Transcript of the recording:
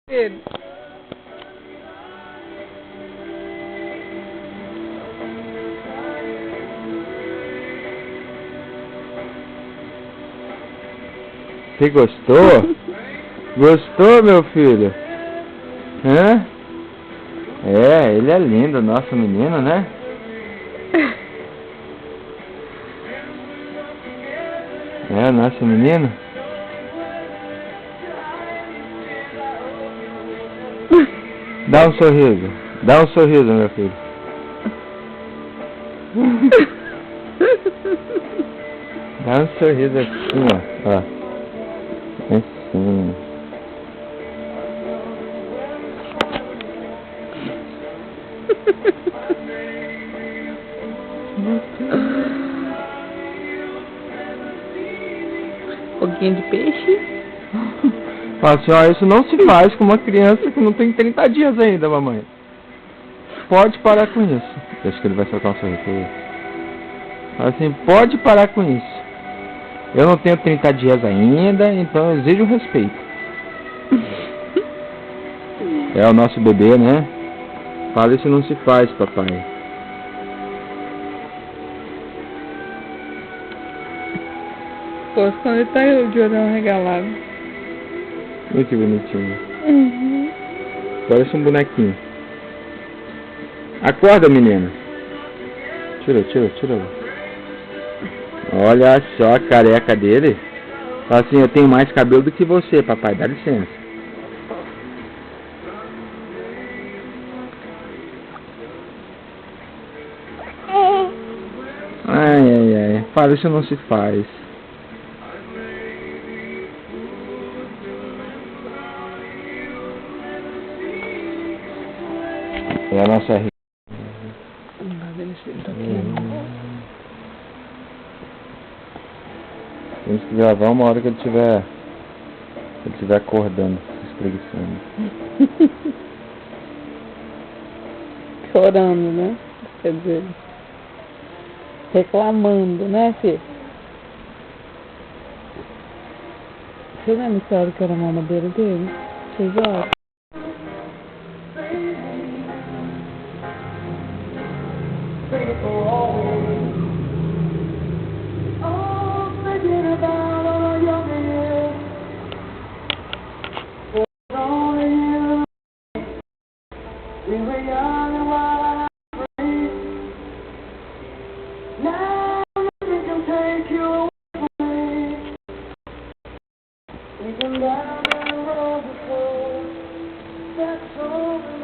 Ele. Você gostou? Gostou, meu filho? Hã? É, ele é lindo, nosso menino, né? É, nosso menino? Dá um sorriso. Dá um sorriso, meu filho. Dá um sorriso assim, ó. Assim. Pouquinho de peixe. Fala assim, ó, isso não se faz com uma criança que não tem 30 dias ainda, mamãe. Pode parar com isso. Acho que ele vai soltar um sorriso. Fala assim, pode parar com isso. Eu não tenho 30 dias ainda, então eu exijo respeito. É o nosso bebê, né? Fala, isso não se faz, papai. Gosto quando ele tá de olhão regalado. Olha que bonitinho. Uhum. Parece um bonequinho. Acorda, menina. Tira. Olha só a careca dele. Fala assim, eu tenho mais cabelo do que você, papai. Dá licença. Ai. Fala, isso não se faz. É a nossa... Temos que gravar uma hora que ele estiver acordando, se espreguiçando. Chorando, né? Quer dizer, reclamando, né, filho? Você lembra que hora que era a mamadeira dele? 6 horas? We've been down that road before. That's all.